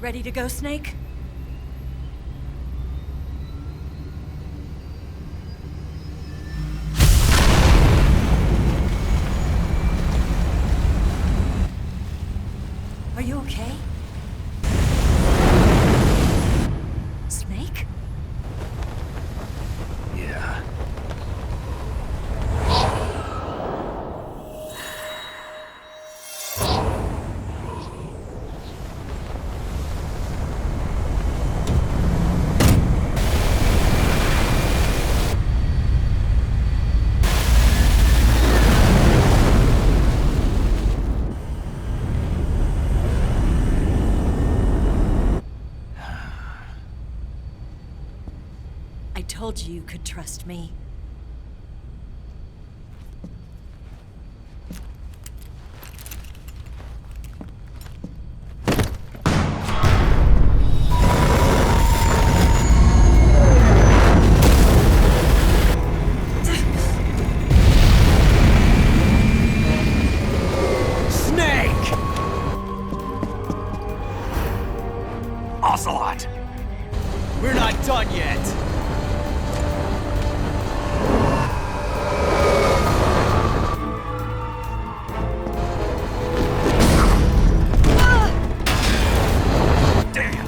Ready to go, Snake? Are you okay? Snake? Yeah. I told you you could trust me. Snake! Ocelot! We're not done yet! Damn!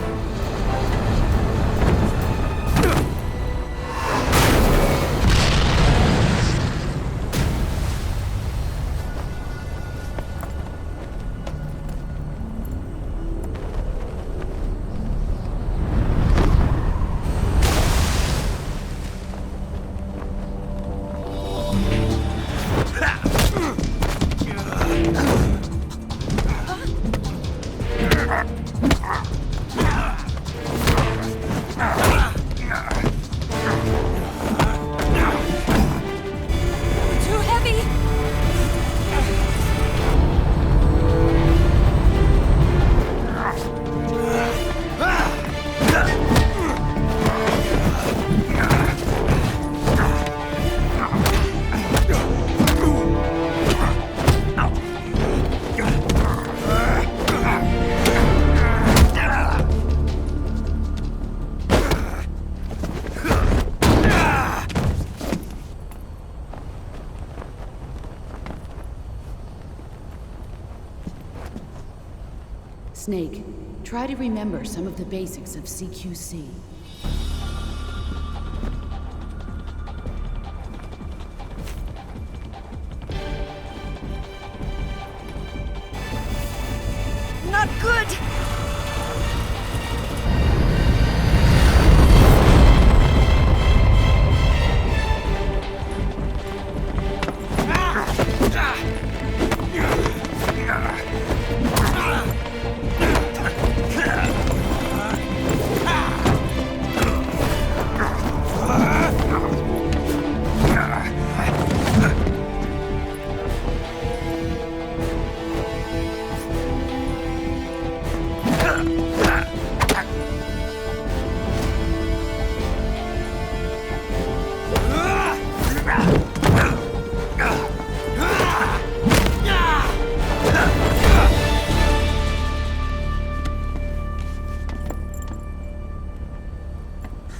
Too heavy! Snake, try to remember some of the basics of CQC. Not good!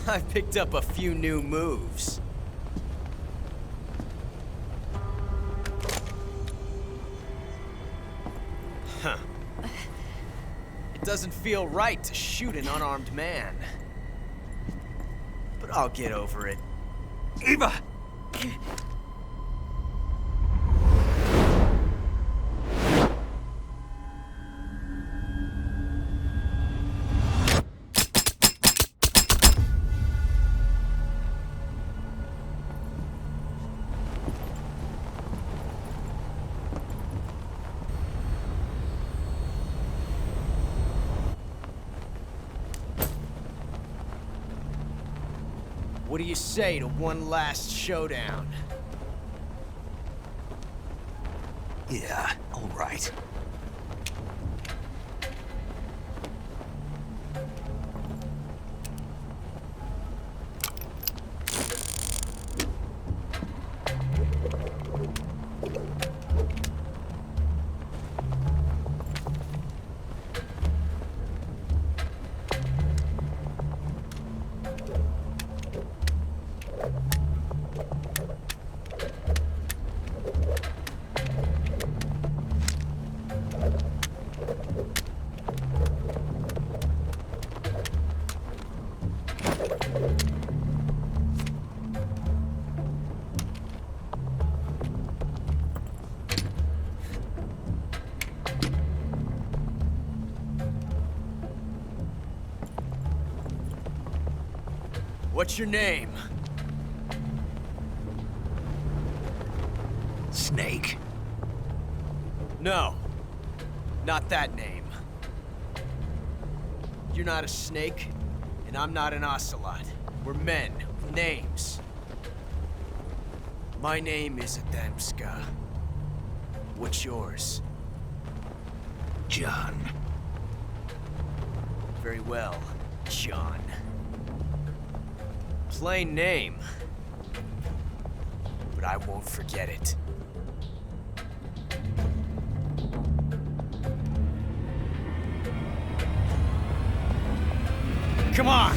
I picked up a few new moves. Huh. It doesn't feel right to shoot an unarmed man. But I'll get over it. Eva! What do you say to one last showdown? Yeah, all right. What's your name? Snake. No. Not that name. You're not a snake, and I'm not an ocelot. We're men with names. My name is Adamska. What's yours? John. Very well, John. Plain name. But I won't forget it. Come on!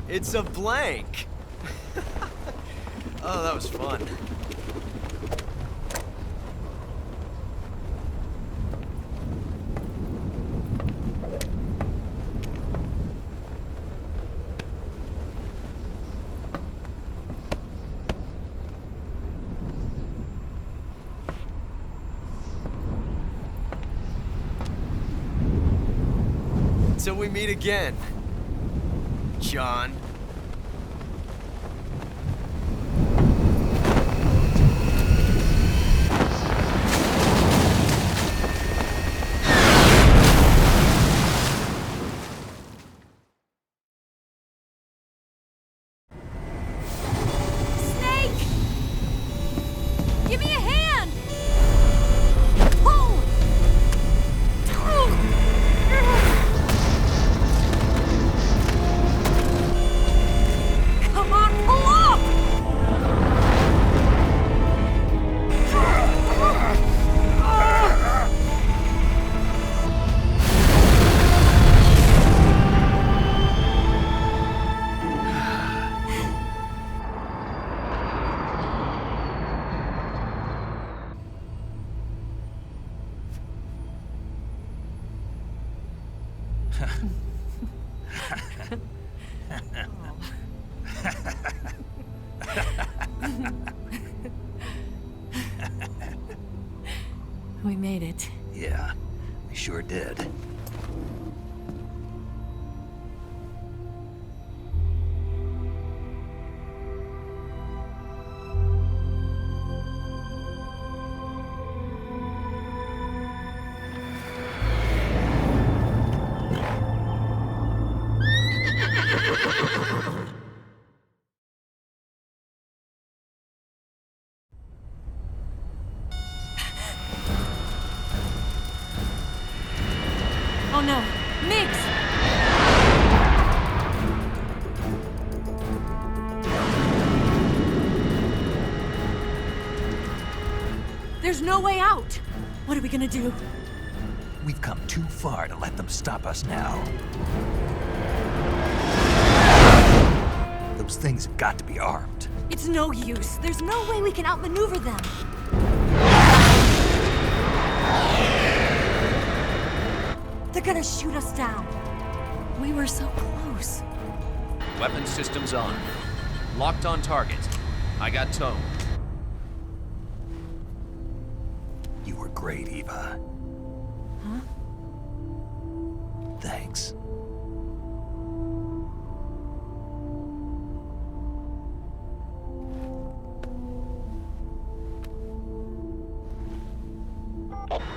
It's a blank. Oh, that was fun. Till we meet again, John. Snake! Give me a hand! Pull! Come on, pull up! We made it. Yeah, we sure did. Oh no, Miggs! There's no way out! What are we gonna do? We've come too far to let them stop us now. Those things have got to be armed. It's no use. There's no way we can outmaneuver them. They're gonna shoot us down. We were so close. Weapon systems on. Locked on target. I got towed. You were great, Eva. Huh? Thanks.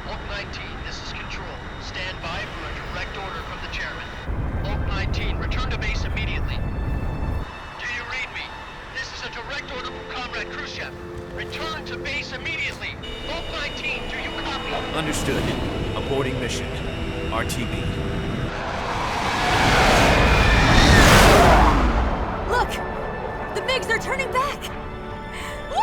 Oak 19, this is Control. Stand by for a direct order from the chairman. Oak 19, return to base immediately. Do you read me? This is a direct order from Comrade Khrushchev. Return to base immediately. Oak 19, do you copy? Understood. Aborting mission. RTB. Look! The MiGs are turning back! Woo!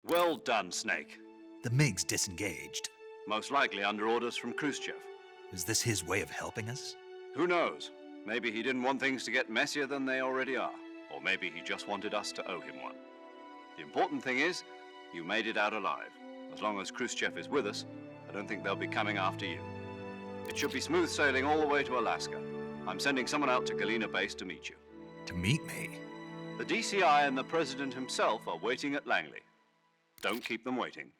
Well done, Snake. The MiGs disengaged. Most likely under orders from Khrushchev. Is this his way of helping us? Who knows? Maybe he didn't want things to get messier than they already are. Or maybe he just wanted us to owe him one. The important thing is, you made it out alive. As long as Khrushchev is with us, I don't think they'll be coming after you. It should be smooth sailing all the way to Alaska. I'm sending someone out to Galena Base to meet you. To meet me? The DCI and the President himself are waiting at Langley. Don't keep them waiting.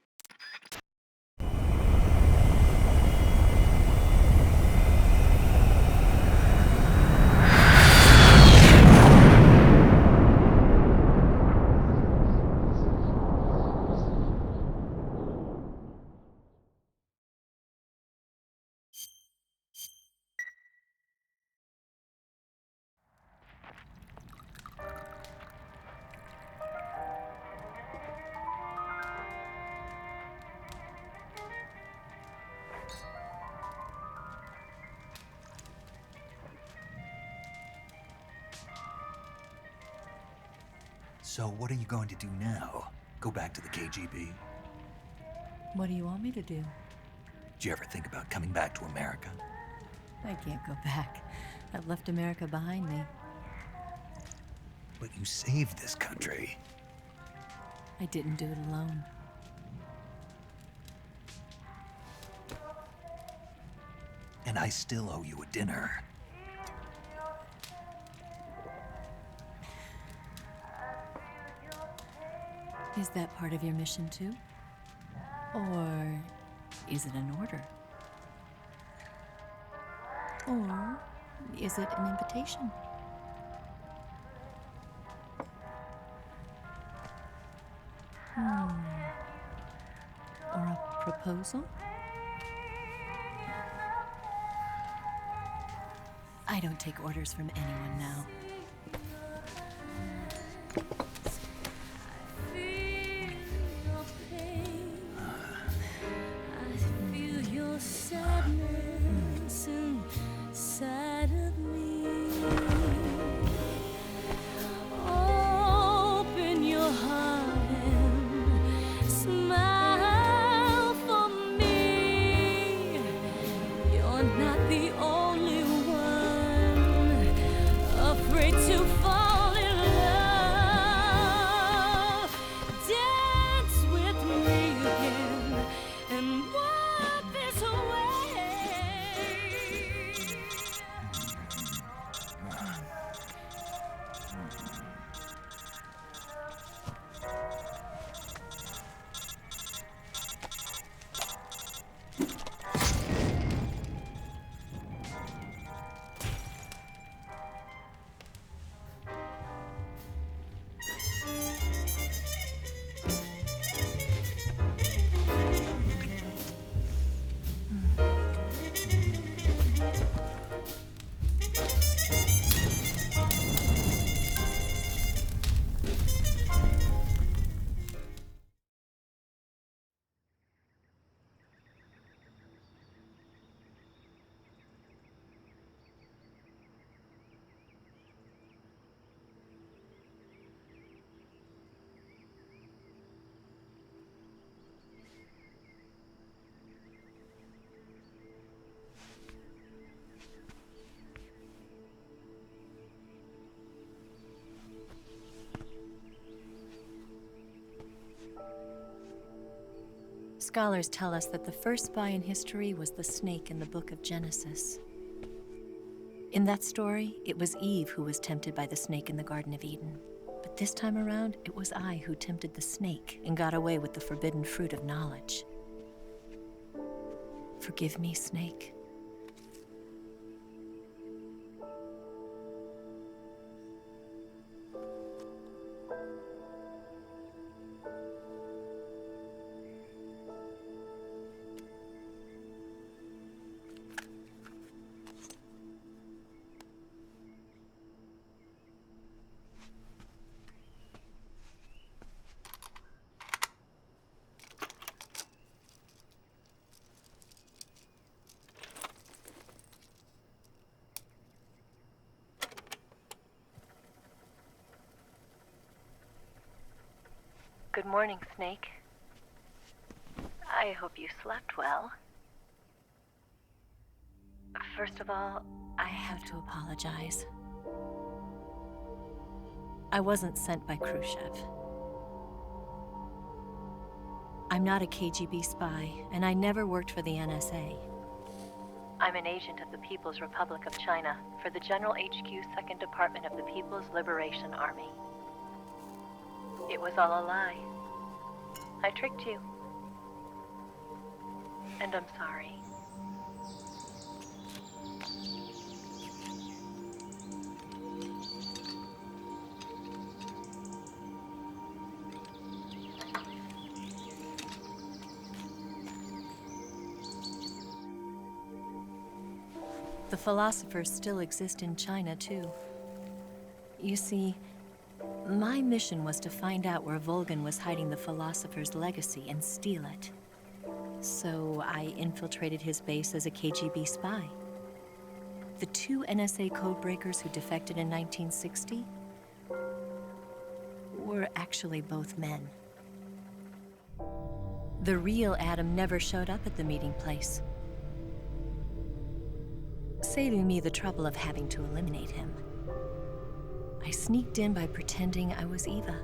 So what are you going to do now? Go back to the KGB? What do you want me to do? Did you ever think about coming back to America? I can't go back. I've left America behind me. But you saved this country. I didn't do it alone. And I still owe you a dinner. Is that part of your mission too? Or is it an order? Or is it an invitation? Or a proposal? I don't take orders from anyone now. Scholars tell us that the first spy in history was the snake in the book of Genesis. In that story, it was Eve who was tempted by the snake in the Garden of Eden. But But this time around, it was I who tempted the snake and got away with the forbidden fruit of knowledge. Forgive me, Snake. Good morning, Snake. I hope you slept well. First of all, I have to apologize. I wasn't sent by Khrushchev. I'm not a KGB spy, and I never worked for the NSA. I'm an agent of the People's Republic of China for the General HQ 2nd Department of the People's Liberation Army. It was all a lie. I tricked you. And I'm sorry. The philosophers still exist in China, too. You see, my mission was to find out where Volgin was hiding the philosopher's legacy and steal it. So I infiltrated his base as a KGB spy. The 2 NSA codebreakers who defected in 1960 were actually both men. The real Adam never showed up at the meeting place, saving me the trouble of having to eliminate him. I sneaked in by pretending I was Eva.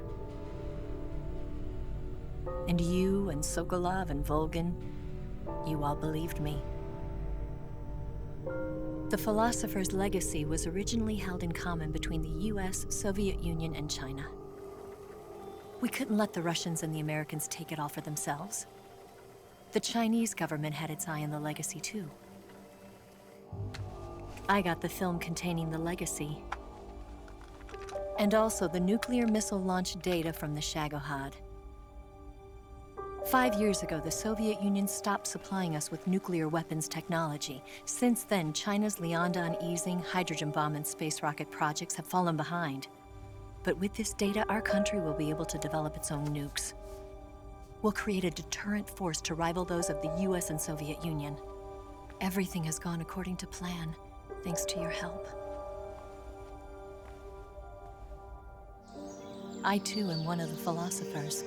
And you and Sokolov and Volgin, you all believed me. The philosopher's legacy was originally held in common between the US, Soviet Union, and China. We couldn't let the Russians and the Americans take it all for themselves. The Chinese government had its eye on the legacy too. I got the film containing the legacy, and also the nuclear missile launch data from the Shagohod. 5 years ago, the Soviet Union stopped supplying us with nuclear weapons technology. Since then, China's Liaodong easing, hydrogen bomb, and space rocket projects have fallen behind. But with this data, our country will be able to develop its own nukes. We'll create a deterrent force to rival those of the US and Soviet Union. Everything has gone according to plan, thanks to your help. I too am one of the philosophers.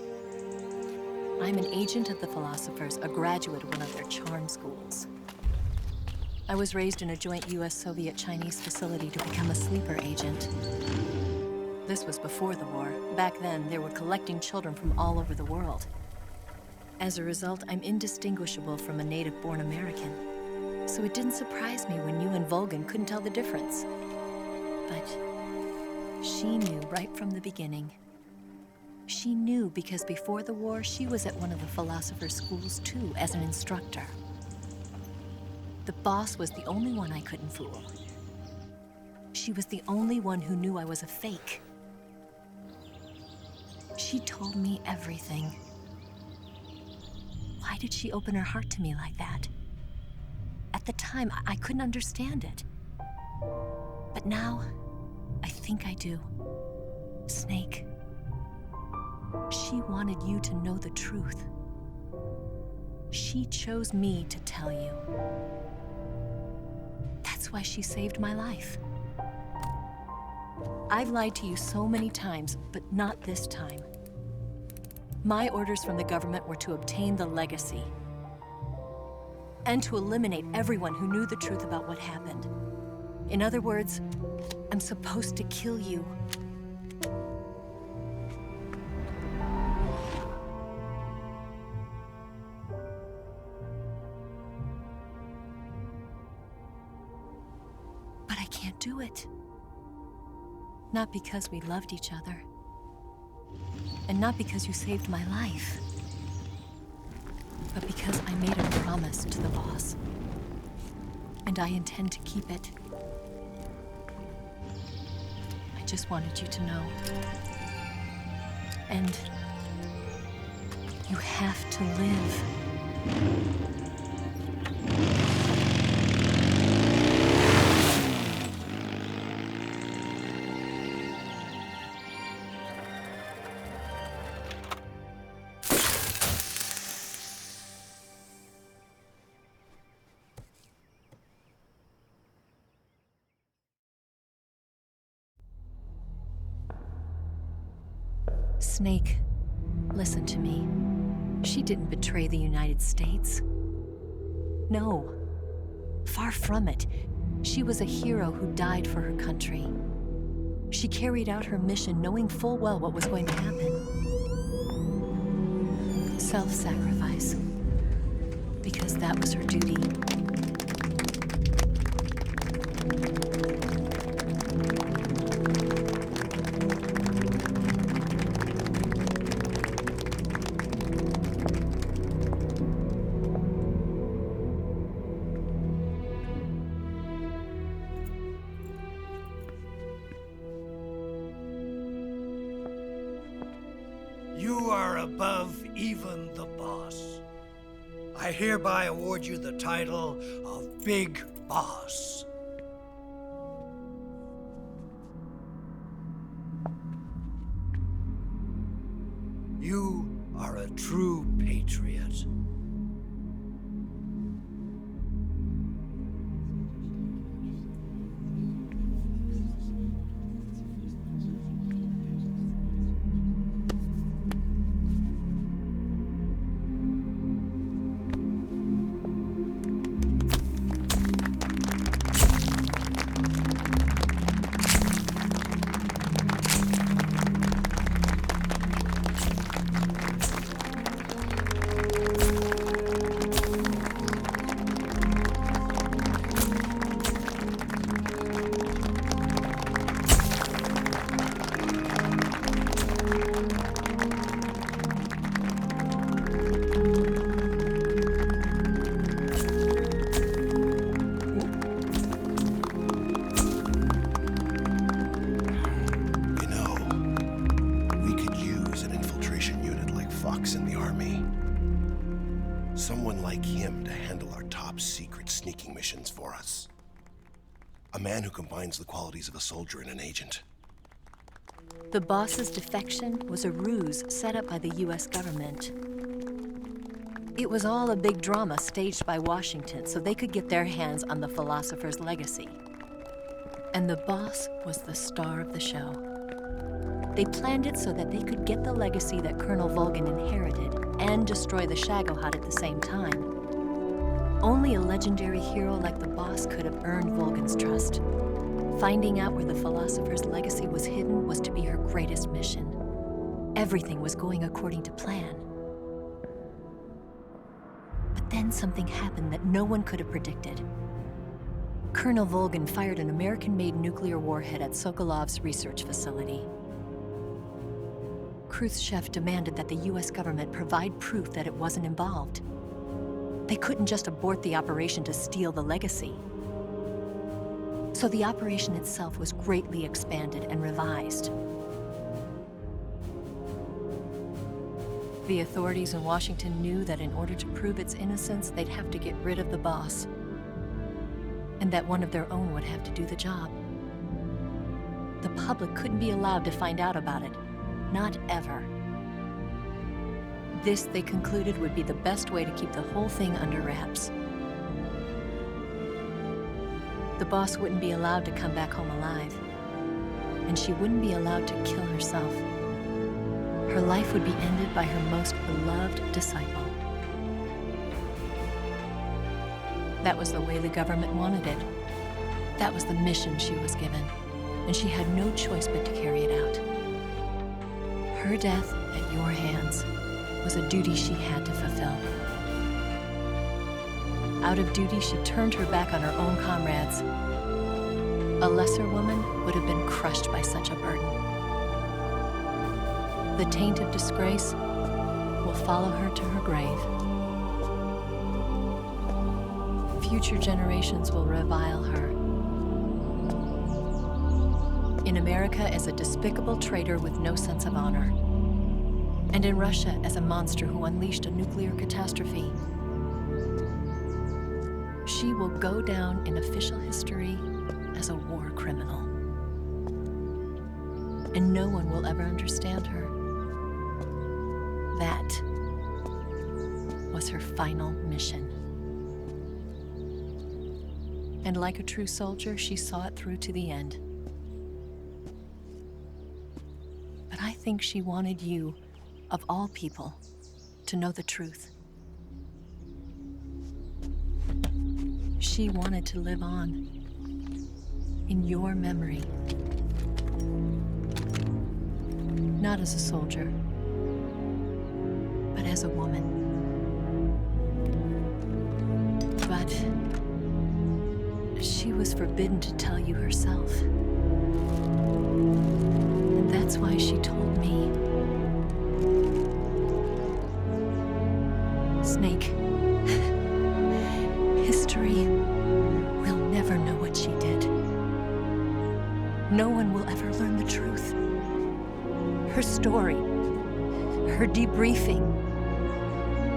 I'm an agent of the philosophers, a graduate of one of their charm schools. I was raised in a joint US-Soviet-Chinese facility to become a sleeper agent. This was before the war. Back then, they were collecting children from all over the world. As a result, I'm indistinguishable from a native-born American. So it didn't surprise me when you and Volgin couldn't tell the difference. But she knew right from the beginning. She knew because before the war, she was at one of the philosopher's schools too, as an instructor. The boss was the only one I couldn't fool. She was the only one who knew I was a fake. She told me everything. Why did she open her heart to me like that? At the time, I couldn't understand it. But now, I think I do. Snake. She wanted you to know the truth. She chose me to tell you. That's why she saved my life. I've lied to you so many times, but not this time. My orders from the government were to obtain the legacy and to eliminate everyone who knew the truth about what happened. In other words, I'm supposed to kill you. But I can't do it. Not because we loved each other, And not because you saved my life, but because I made a promise to the boss. And I intend to keep it. I just wanted you to know. And you have to live. Snake, listen to me. She didn't betray the United States. No. Far from it. She was a hero who died for her country. She carried out her mission knowing full well what was going to happen. Self-sacrifice. Because that was her duty. You are above even the boss. I hereby award you the title of Big Boss. You are a true patriot. Someone like him to handle our top secret sneaking missions for us. A man who combines the qualities of a soldier and an agent. The boss's defection was a ruse set up by the US government. It was all a big drama staged by Washington so they could get their hands on the philosopher's legacy. And the boss was the star of the show. They planned it so that they could get the legacy that Colonel Volgin inherited and destroy the Shagohod at the same time. Only a legendary hero like the boss could have earned Volgin's trust. Finding out where the philosopher's legacy was hidden was to be her greatest mission. Everything was going according to plan. But then something happened that no one could have predicted. Colonel Volgin fired an American-made nuclear warhead at Sokolov's research facility. Khrushchev demanded that the US government provide proof that it wasn't involved. They couldn't just abort the operation to steal the legacy. So the operation itself was greatly expanded and revised. The authorities in Washington knew that in order to prove its innocence, they'd have to get rid of the boss, and that one of their own would have to do the job. The public couldn't be allowed to find out about it. Not ever. This, they concluded, would be the best way to keep the whole thing under wraps. The boss wouldn't be allowed to come back home alive, and she wouldn't be allowed to kill herself. Her life would be ended by her most beloved disciple. That was the way the government wanted it. That was the mission she was given, and she had no choice but to carry it out. Her death at your hands was a duty she had to fulfill. Out of duty, she turned her back on her own comrades. A lesser woman would have been crushed by such a burden. The taint of disgrace will follow her to her grave. Future generations will revile her. In America as a despicable traitor with no sense of honor. And in Russia as a monster who unleashed a nuclear catastrophe. She will go down in official history as a war criminal. And no one will ever understand her. That was her final mission. And like a true soldier, she saw it through to the end. But I think she wanted you, of all people, to know the truth. She wanted to live on in your memory. Not as a soldier, but as a woman. But she was forbidden to tell you herself. And that's why she told me. Snake, history will never know what she did. No one will ever learn the truth. Her story, her debriefing,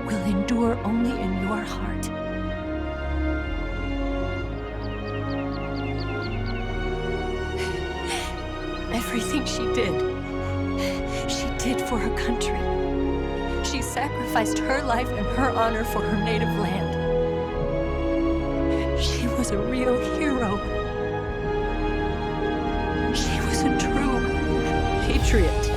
will endure only in your heart. Everything she did for her country. She sacrificed her life and her honor for her native land. She was a real hero. She was a true patriot.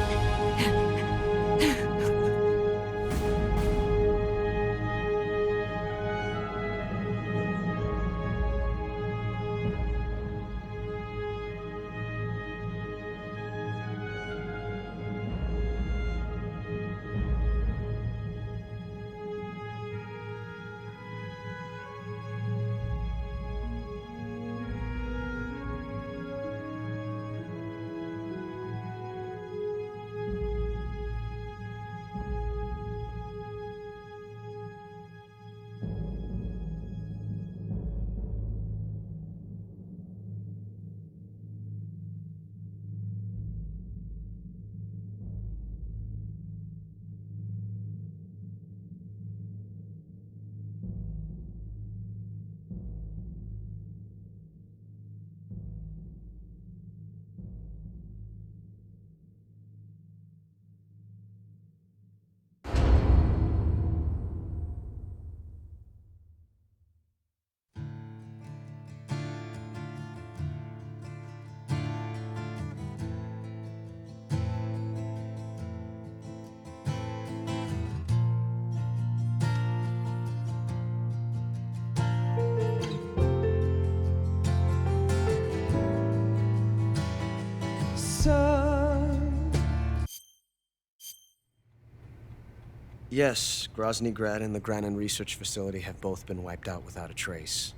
Yes, Grozny Grad and the Granin Research Facility have both been wiped out without a trace.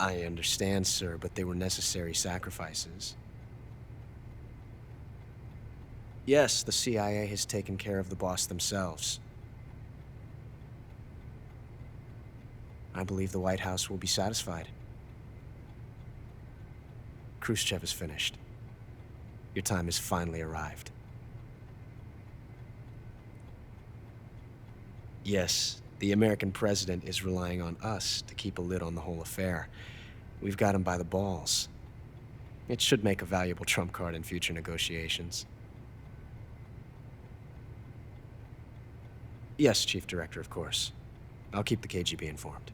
I understand, sir, but they were necessary sacrifices. Yes, the CIA has taken care of the boss themselves. I believe the White House will be satisfied. Khrushchev is finished. Your time has finally arrived. Yes, the American president is relying on us to keep a lid on the whole affair. We've got him by the balls. It should make a valuable trump card in future negotiations. Yes, Chief Director, of course. I'll keep the KGB informed.